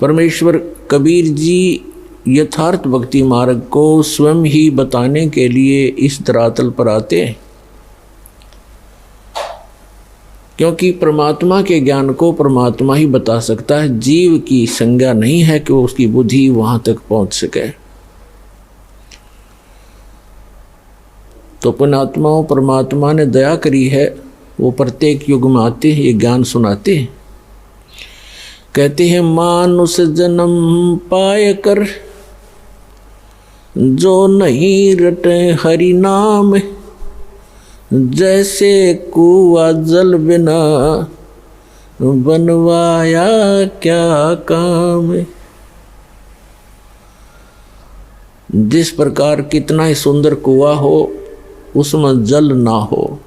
परमेश्वर कबीर जी यथार्थ भक्ति मार्ग को स्वयं ही बताने के लिए इस धरातल पर आते हैं, क्योंकि परमात्मा के ज्ञान को परमात्मा ही बता सकता है। जीव की संज्ञा नहीं है कि वो उसकी बुद्धि वहां तक पहुंच सके। तो पुण्यात्माओं, परमात्मा ने दया करी है, वो प्रत्येक युग में आते हैं, ये ज्ञान सुनाते हैं। कहते हैं मानुष जन्म पाए कर जो नहीं रटे हरि नाम, जैसे कुआ जल बिना बनवाया क्या काम। जिस प्रकार कितना ही सुंदर कुआ हो, उसमें जल ना हो,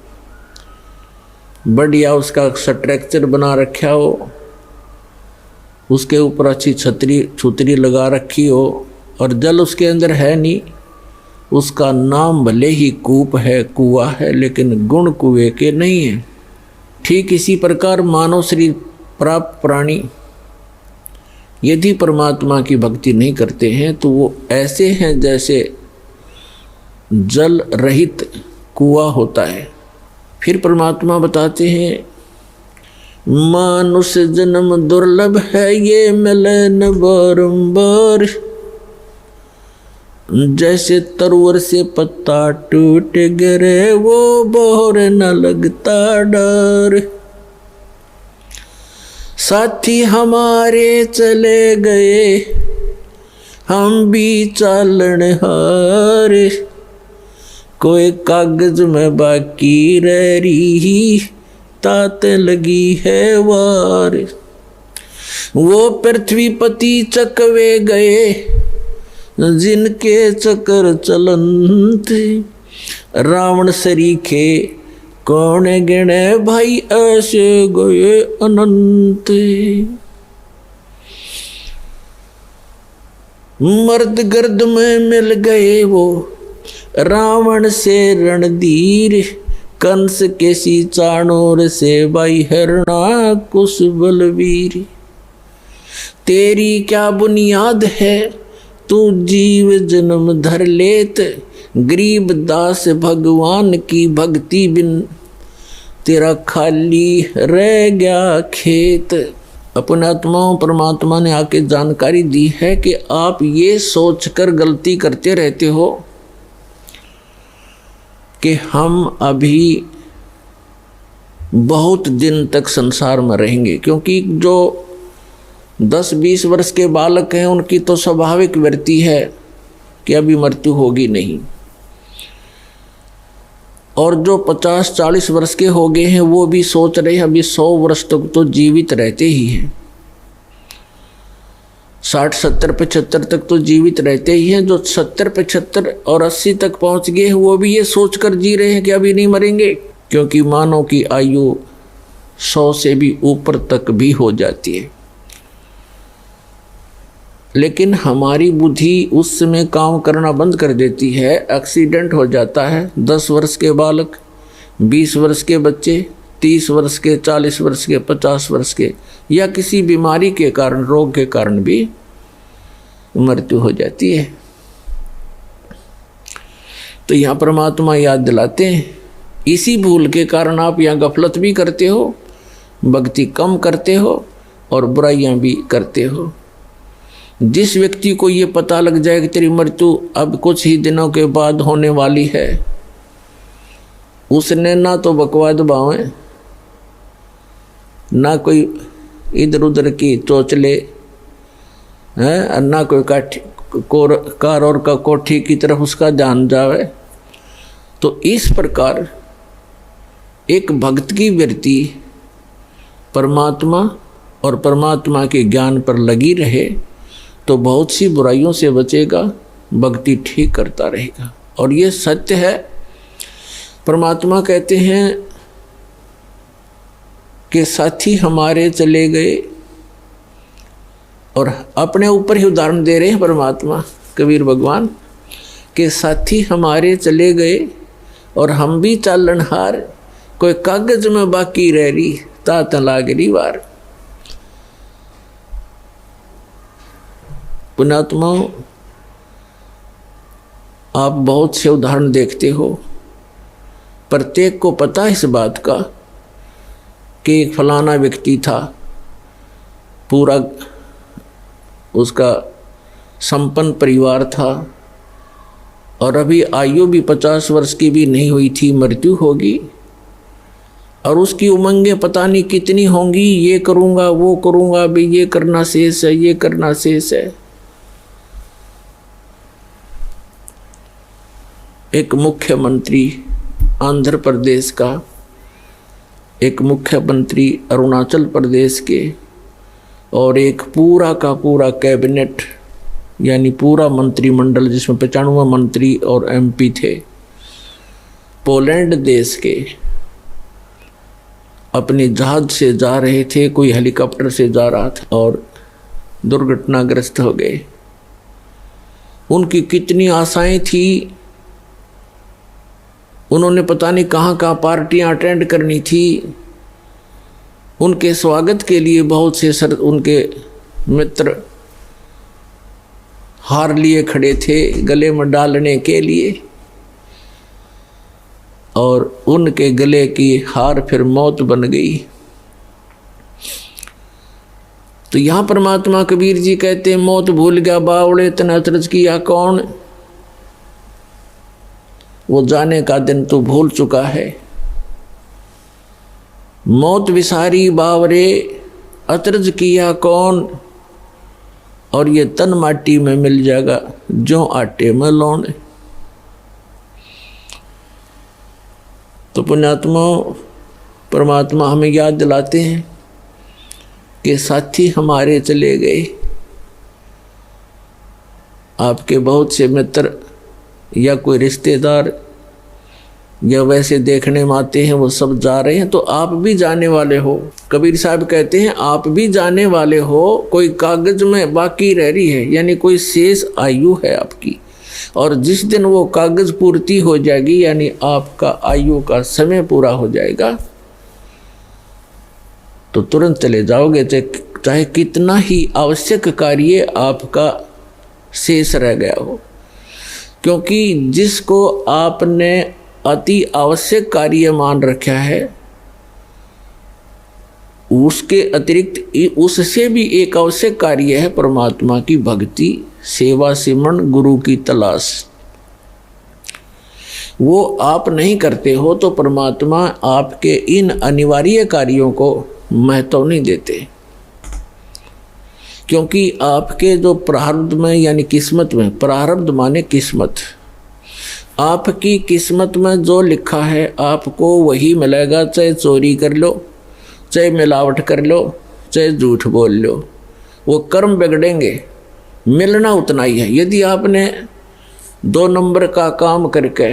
बढ़िया उसका स्ट्रक्चर बना रखा हो, उसके ऊपर अच्छी छतरी लगा रखी हो, और जल उसके अंदर है नहीं, उसका नाम भले ही कूप है, कुआ है, लेकिन गुण कुएं के नहीं है। ठीक इसी प्रकार मानव शरीर प्राप्त प्राणी यदि परमात्मा की भक्ति नहीं करते हैं तो वो ऐसे हैं जैसे जल रहित कुआ होता है। फिर परमात्मा बताते हैं मानुष जन्म दुर्लभ है, ये मिले न बारंबार, जैसे तरुवर से पत्ता टूट गिरे वो बोर न लगता डर। साथी हमारे चले गए हम भी चालन हार, कोई कागज में बाकी रह रही तात लगी है वार। वो पृथ्वी पति चकवे गए जिनके चक्कर चलंत, रावण सरीखे कौन गिने भाई ऐसे गए अनंत। मर्द गर्द में मिल गए वो रावण से रणधीर, कंस के सी चाणोर से भाई हरणा कुश बलवीर। तेरी क्या बुनियाद है तू जीव जन्म धर लेत, गरीब दास भगवान की भक्ति बिन तेरा खाली रह गया खेत। अपने आत्माओं परमात्मा ने आके जानकारी दी है कि आप ये सोचकर गलती करते रहते हो कि हम अभी बहुत दिन तक संसार में रहेंगे, क्योंकि जो 10-20 वर्ष के बालक हैं उनकी तो स्वाभाविक वृत्ति है कि अभी मृत्यु होगी नहीं, और जो 50-40 वर्ष के हो गए हैं वो भी सोच रहे हैं अभी 100 वर्ष तक तो जीवित रहते ही हैं, 60-70-75 तक तो जीवित रहते ही हैं। जो 70-75 और 80 तक पहुंच गए हैं वो भी ये सोचकर जी रहे हैं कि अभी नहीं मरेंगे, क्योंकि मानव की आयु 100 से भी ऊपर तक भी हो जाती है। लेकिन हमारी बुद्धि उस समय काम करना बंद कर देती है, एक्सीडेंट हो जाता है। 10 वर्ष के बालक, 20 वर्ष के बच्चे, 30 वर्ष के, 40 वर्ष के, 50 वर्ष के, या किसी बीमारी के कारण, रोग के कारण भी मृत्यु हो जाती है। तो यहाँ परमात्मा याद दिलाते हैं, इसी भूल के कारण आप यहाँ गफलत भी करते हो, भक्ति कम करते हो और बुराइयां भी करते हो। जिस व्यक्ति को ये पता लग जाए कि तेरी मृत्यु अब कुछ ही दिनों के बाद होने वाली है, उसने ना तो बकवाद बावें, ना कोई इधर उधर की चोचले हैं, ना कोई कार और का कोठी की तरफ उसका ध्यान जावे। तो इस प्रकार एक भक्त की वृत्ति परमात्मा और परमात्मा के ज्ञान पर लगी रहे तो बहुत सी बुराइयों से बचेगा, भक्ति ठीक करता रहेगा। और ये सत्य है। परमात्मा कहते हैं कि साथी हमारे चले गए, और अपने ऊपर ही उदाहरण दे रहे हैं परमात्मा कबीर भगवान के साथी हमारे चले गए और हम भी चालनहार, कोई कागज में बाकी रह रही तात लागरी वार। पुण्यात्माओं, आप बहुत से उदाहरण देखते हो, प्रत्येक को पता है इस बात का कि एक फलाना व्यक्ति था, पूरा उसका संपन्न परिवार था और अभी आयु भी 50 वर्ष की भी नहीं हुई थी, मृत्यु होगी और उसकी उमंगें पता नहीं कितनी होंगी, ये करूँगा वो करूँगा, भी ये करना शेष है, ये करना शेष है। एक मुख्यमंत्री आंध्र प्रदेश का, एक मुख्यमंत्री अरुणाचल प्रदेश के और एक पूरा का पूरा कैबिनेट यानी पूरा मंत्रिमंडल जिसमें 95 मंत्री और एमपी थे, पोलैंड देश के अपने जहाज से जा रहे थे, कोई हेलीकॉप्टर से जा रहा था और दुर्घटनाग्रस्त हो गए। उनकी कितनी आशाएं थी, उन्होंने पता नहीं कहाँ कहाँ पार्टियां अटेंड करनी थी, उनके स्वागत के लिए बहुत से उनके मित्र हार लिए खड़े थे गले में डालने के लिए, और उनके गले की हार फिर मौत बन गई। तो यहाँ परमात्मा कबीर जी कहते हैं, मौत भूल गया बावड़े तन अचरज किया कौन, वो जाने का दिन तो भूल चुका है। मौत विसारी बावरे अचरज किया कौन, और ये तन माटी में मिल जाएगा जो आटे में लौन। तो पुण्यात्मा परमात्मा हमें याद दिलाते हैं कि साथी हमारे चले गए, आपके बहुत से मित्र या कोई रिश्तेदार या वैसे देखने में आते हैं, वो सब जा रहे हैं, तो आप भी जाने वाले हो। कबीर साहब कहते हैं आप भी जाने वाले हो, कोई कागज में बाकी रह रही है, यानी कोई शेष आयु है आपकी, और जिस दिन वो कागज पूर्ति हो जाएगी यानी आपका आयु का समय पूरा हो जाएगा, तो तुरंत चले जाओगे, चाहे कितना ही आवश्यक कार्य आपका शेष रह गया हो। क्योंकि जिसको आपने अति आवश्यक कार्य मान रखा है, उसके अतिरिक्त उससे भी एक आवश्यक कार्य है परमात्मा की भक्ति, सेवा, सिमरन, गुरु की तलाश। वो आप नहीं करते हो तो परमात्मा आपके इन अनिवार्य कार्यों को महत्व नहीं देते, क्योंकि आपके जो प्रारब्ध में यानी किस्मत में, प्रारब्ध माने किस्मत, आपकी किस्मत में जो लिखा है आपको वही मिलेगा, चाहे चोरी कर लो, चाहे मिलावट कर लो, चाहे झूठ बोल लो, वो कर्म बिगड़ेंगे, मिलना उतना ही है। यदि आपने 2 नंबर का काम करके,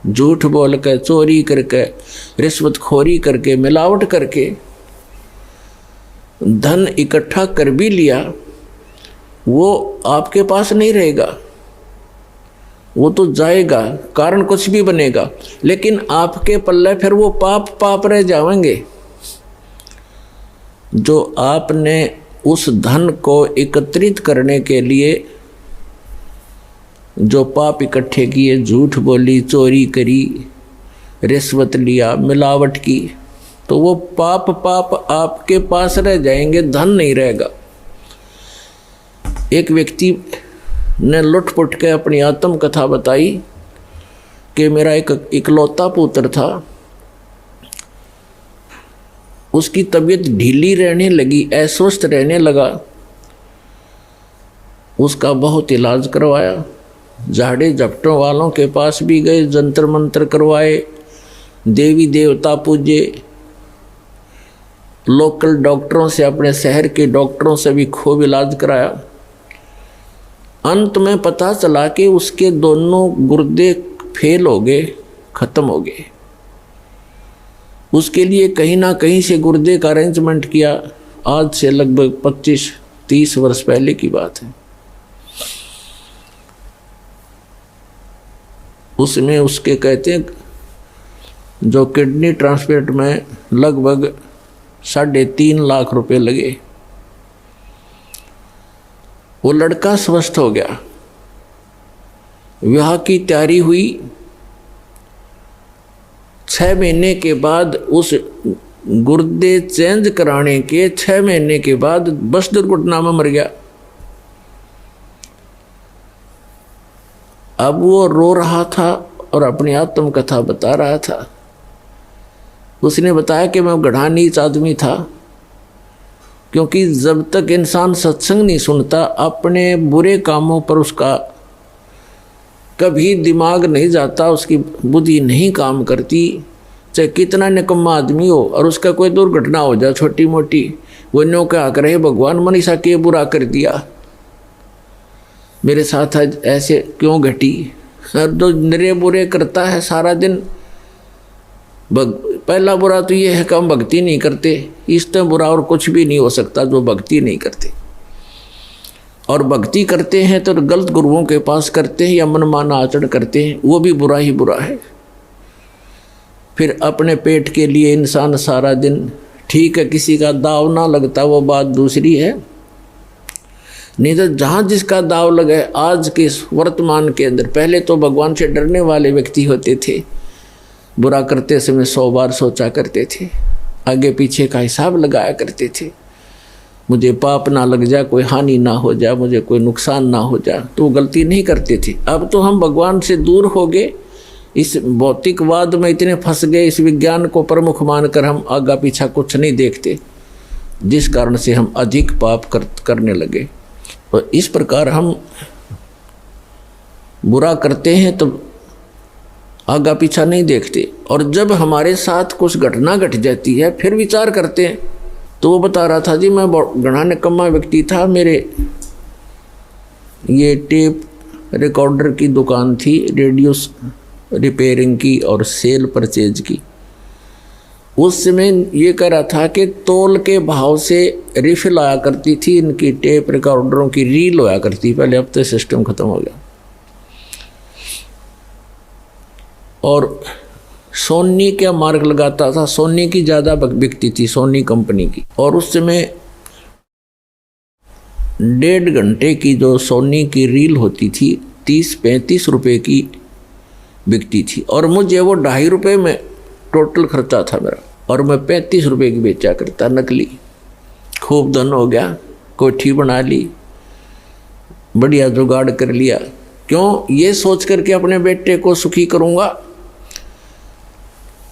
झूठ बोल के, चोरी करके, रिश्वतखोरी करके, मिलावट करके धन इकट्ठा कर भी लिया, वो आपके पास नहीं रहेगा, वो तो जाएगा, कारण कुछ भी बनेगा, लेकिन आपके पल्ले फिर वो पाप रह जाएंगे। जो आपने उस धन को एकत्रित करने के लिए जो पाप इकट्ठे किए, झूठ बोली, चोरी करी, रिश्वत लिया, मिलावट की, तो वो पाप आपके पास रह जाएंगे, धन नहीं रहेगा। एक व्यक्ति ने लुटपुट के अपनी आत्म कथा बताई कि मेरा एक इकलौता पुत्र था, उसकी तबीयत ढीली रहने लगी, अस्वस्थ रहने लगा, उसका बहुत इलाज करवाया, झाड़े झपटों वालों के पास भी गए, जंतर मंत्र करवाए, देवी देवता पूजे, लोकल डॉक्टरों से, अपने शहर के डॉक्टरों से भी खूब इलाज कराया। अंत में पता चला कि उसके दोनों गुर्दे फेल हो गए, खत्म हो गए। उसके लिए कहीं ना कहीं से गुर्दे का अरेंजमेंट किया। आज से लगभग 25-30 वर्ष पहले की बात है। उसमें उसके कहते हैं जो किडनी ट्रांसप्लांट में लगभग 3.5 लाख रुपए लगे। वो लड़का स्वस्थ हो गया, विवाह की तैयारी हुई। 6 महीने के बाद उस गुर्दे चेंज कराने के 6 महीने के बाद बस दुर्घटना में मर गया। अब वो रो रहा था और अपनी आत्मकथा बता रहा था। उसने बताया कि मैं गधा नीच आदमी था, क्योंकि जब तक इंसान सत्संग नहीं सुनता अपने बुरे कामों पर उसका कभी दिमाग नहीं जाता, उसकी बुद्धि नहीं काम करती। चाहे कितना निकम्मा आदमी हो और उसका कोई दुर्घटना हो जाए छोटी मोटी, वो न्यों क्या करे भगवान मनीषा के बुरा कर दिया, मेरे साथ आज ऐसे क्यों घटी। और जो निरे बुरे करता है सारा दिन, पहला बुरा तो ये है कि हम भक्ति नहीं करते। इससे बुरा और कुछ भी नहीं हो सकता जो भक्ति नहीं करते। और भक्ति करते हैं तो गलत गुरुओं के पास करते हैं या मनमाना आचरण करते हैं, वो भी बुरा ही बुरा है। फिर अपने पेट के लिए इंसान सारा दिन, ठीक है किसी का दाव ना लगता वो बात दूसरी है, नहीं तो जहाँ जिसका दाव लगे आज के वर्तमान के अंदर। पहले तो भगवान से डरने वाले व्यक्ति होते थे, बुरा करते समय 100 बार सोचा करते थे, आगे पीछे का हिसाब लगाया करते थे, मुझे पाप ना लग जाए, कोई हानि ना हो जाए, मुझे कोई नुकसान ना हो जाए, तो वो गलती नहीं करते थे। अब तो हम भगवान से दूर हो गए, इस भौतिकवाद में इतने फंस गए, इस विज्ञान को प्रमुख मानकर हम आगा पीछा कुछ नहीं देखते, जिस कारण से हम अधिक पाप करने लगे। और इस प्रकार हम बुरा करते हैं तो आगा पीछा नहीं देखते, और जब हमारे साथ कुछ घटना घट जाती है फिर विचार करते हैं। तो वो बता रहा था जी मैं घना निकम्मा व्यक्ति था, मेरे ये टेप रिकॉर्डर की दुकान थी, रेडियो रिपेयरिंग की और सेल परचेज की। उस समय ये कह रहा था कि तोल के भाव से रिफिल आया करती थी, इनकी टेप रिकॉर्डरों की रील होया करती, पहले अब तो सिस्टम खत्म हो गया। और सोनी क्या मार्क लगाता था, सोनी की ज़्यादा बिकती थी, सोनी कंपनी की। और उस समय 1.5 घंटे की जो सोनी की रील होती थी 30-35 रुपये की बिकती थी, और मुझे वो 2.5 रुपये में टोटल खर्चा था मेरा, और मैं 35 रुपये की बेचा करता नकली। खूब धन हो गया, कोठी बना ली, बढ़िया जुगाड़ कर लिया। क्यों? ये सोच करके अपने बेटे को सुखी करूँगा।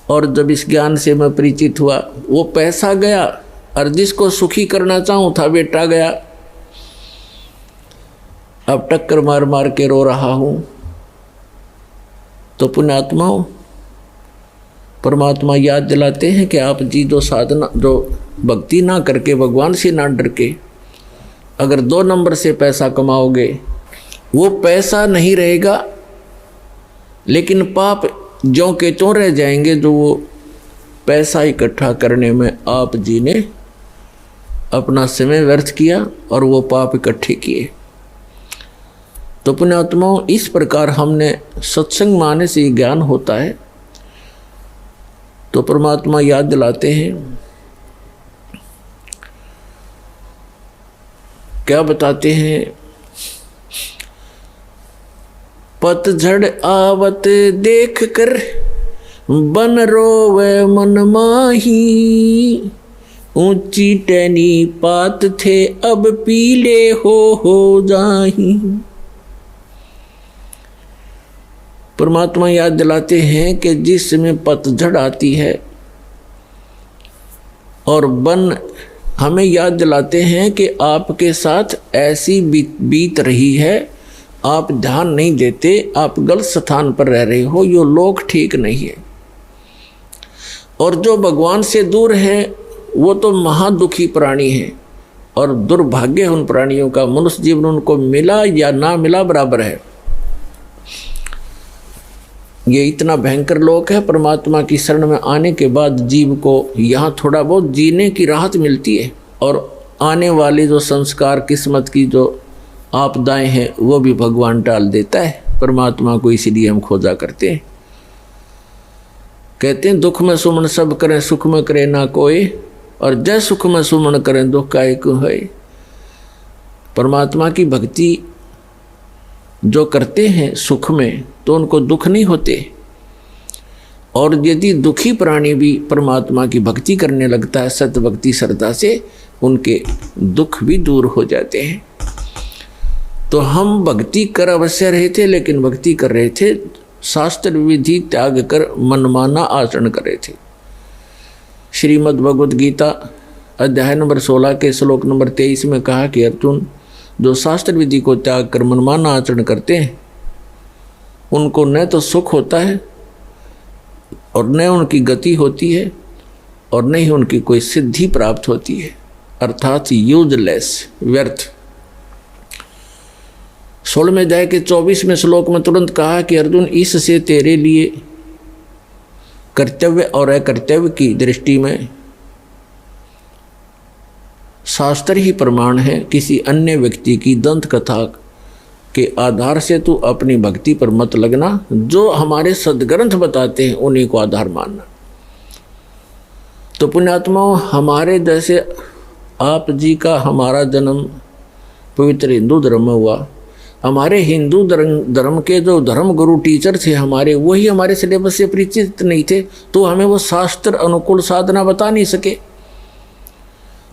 और जब इस ज्ञान से मैं परिचित हुआ, वो पैसा गया और जिसको सुखी करना चाहूँ था बेटा गया। अब टक्कर मार मार के रो रहा हूँ। तो पुण्यात्माओं, परमात्मा याद दिलाते हैं कि आप जी जो साधना, जो भक्ति ना करके, भगवान से ना डर के अगर 2 नंबर से पैसा कमाओगे, वो पैसा नहीं रहेगा, लेकिन पाप ज्यों के त्यों रह जाएंगे जो वो पैसा इकट्ठा करने में आप जी ने अपना समय व्यर्थ किया और वो पाप इकट्ठे किए। तो पुण्यात्माओं, इस प्रकार हमने सत्संग माने से ज्ञान होता है। तो परमात्मा याद दिलाते हैं, क्या बताते हैं, पतझड़ आवत देख कर बन रोवे मन माही, ऊंची टहनी पात थे अब पीले हो जाही। परमात्मा याद दिलाते हैं कि जिस समय पतझड़ आती है और बन हमें याद दिलाते हैं कि आपके साथ ऐसी बीत रही है, आप ध्यान नहीं देते, आप गलत स्थान पर रह रहे हो, यो लोक ठीक नहीं है। और जो भगवान से दूर है वो तो महादुखी प्राणी है, और दुर्भाग्य उन प्राणियों का, मनुष्य जीवन उनको मिला या ना मिला बराबर है। ये इतना भयंकर लोक है। परमात्मा की शरण में आने के बाद जीव को यहाँ थोड़ा बहुत जीने की राहत मिलती है, और आने वाले जो संस्कार, किस्मत की जो आपदाएं हैं वो भी भगवान टाल देता है। परमात्मा को इसीलिए हम खोजा करते हैं। कहते हैं दुख में सुमन सब करें, सुख में करे ना कोई, और जय सुख में सुमन करें दुख का एक है। परमात्मा की भक्ति जो करते हैं सुख में तो उनको दुख नहीं होते, और यदि दुखी प्राणी भी परमात्मा की भक्ति करने लगता है सत्य भक्ति श्रद्धा से, उनके दुख भी दूर हो जाते हैं। तो हम भक्ति कर अवश्य रहे थे, लेकिन भक्ति कर रहे थे शास्त्र विधि त्याग कर मनमाना आचरण कर रहे थे। श्रीमद् भगवद गीता अध्याय नंबर 16 के श्लोक नंबर 23 में कहा कि अर्जुन, जो शास्त्र विधि को त्याग कर मनमाना आचरण करते हैं उनको न तो सुख होता है और न उनकी गति होती है और न ही उनकी कोई सिद्धि प्राप्त होती है, अर्थात यूजलेस, व्यर्थ। 16वें अध्याय के 24वें श्लोक में तुरंत कहा कि अर्जुन, इससे तेरे लिए कर्तव्य और अकर्तव्य की दृष्टि में शास्त्र ही प्रमाण है, किसी अन्य व्यक्ति की दंत कथा के आधार से तू अपनी भक्ति पर मत लगना। जो हमारे सदग्रंथ बताते हैं उन्हीं को आधार मानना। तो पुण्यात्माओं, हमारे जैसे आप जी का हमारा जन्म पवित्र हिंदू धर्म में हुआ, हमारे हिंदू धर्म के जो धर्म गुरु टीचर थे हमारे, वही हमारे सिलेबस से परिचित नहीं थे, तो हमें वो शास्त्र अनुकूल साधना बता नहीं सके,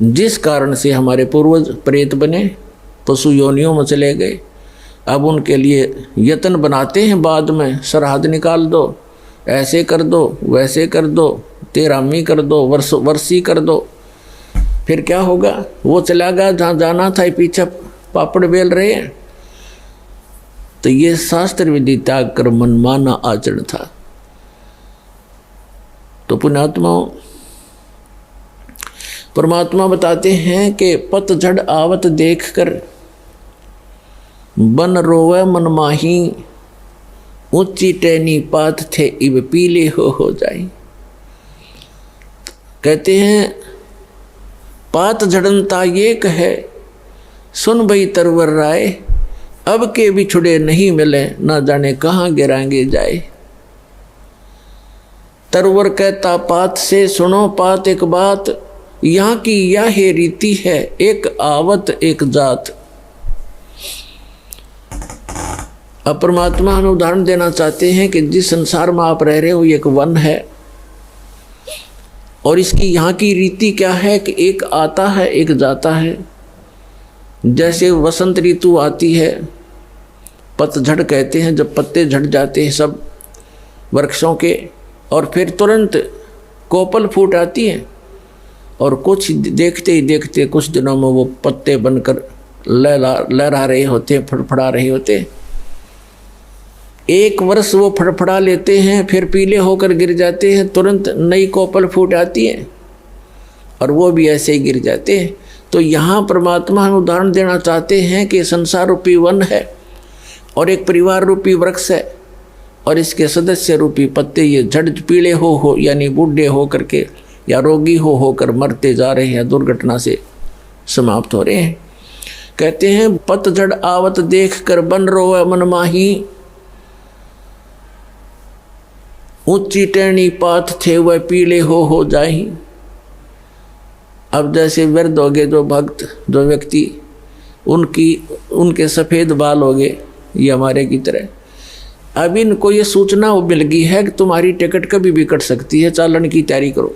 जिस कारण से हमारे पूर्वज प्रेत बने, पशु योनियों में चले गए। अब उनके लिए यत्न बनाते हैं, बाद में श्राद्ध निकाल दो, ऐसे कर दो, वैसे कर दो, तेरामी कर दो, वर्षी कर दो। फिर क्या होगा? वो चला गया जहाँ जाना था, पीछे पापड़ बेल रहे हैं। तो ये शास्त्र विधि त्याग कर मनमाना आचरण था। तो पुण्यात्माओं, परमात्मा बताते हैं कि पतझड़ आवत देखकर बन रोवे मन माही, ऊंची टहनी पात थे इब पीले हो जाई। कहते हैं पात झड़नता ये कहे, सुन भई तरवर राय, अब के बिछुड़े नहीं मिले, ना जाने कहाँ गिराएंगे जाए। तरवर कहता पात से, सुनो पात एक बात, यहाँ की यह रीति है, एक आवत एक जात। अब परमात्मा हमें उदाहरण देना चाहते हैं कि जिस संसार में आप रह रहे हो ये एक वन है, और इसकी यहाँ की रीति क्या है कि एक आता है एक जाता है। जैसे वसंत ऋतु आती है, पतझड़ कहते हैं, जब पत्ते झड़ जाते हैं सब वृक्षों के, और फिर तुरंत कोपल फूट आती है, और कुछ देखते ही देखते कुछ दिनों में वो पत्ते बनकर लहरा रहे होते, फड़फड़ा रहे होते। एक वर्ष वो फड़फड़ा लेते हैं, फिर पीले होकर गिर जाते हैं, तुरंत नई कोपल फूट आती है, और वो भी ऐसे ही गिर जाते हैं। तो यहाँ परमात्मा हम उदाहरण देना चाहते हैं कि संसार रूपी वन है और एक परिवार रूपी वृक्ष है, और इसके सदस्य रूपी पत्ते ये झड़ पीले हो यानी बूढ़े हो करके या रोगी होकर मरते जा रहे हैं, दुर्घटना से समाप्त हो रहे हैं। कहते हैं पतझड़ आवत देख कर बन रोवे मन माही, ऊंची टहनी पात थे वह पीले हो जाही। अब जैसे वृद्ध हो गए जो भक्त, जो व्यक्ति, उनके सफ़ेद बाल हो गए, ये हमारे की तरह। अब इनको ये सूचना मिल गई है कि तुम्हारी टिकट कभी भी कट सकती है, चालन की तैयारी करो।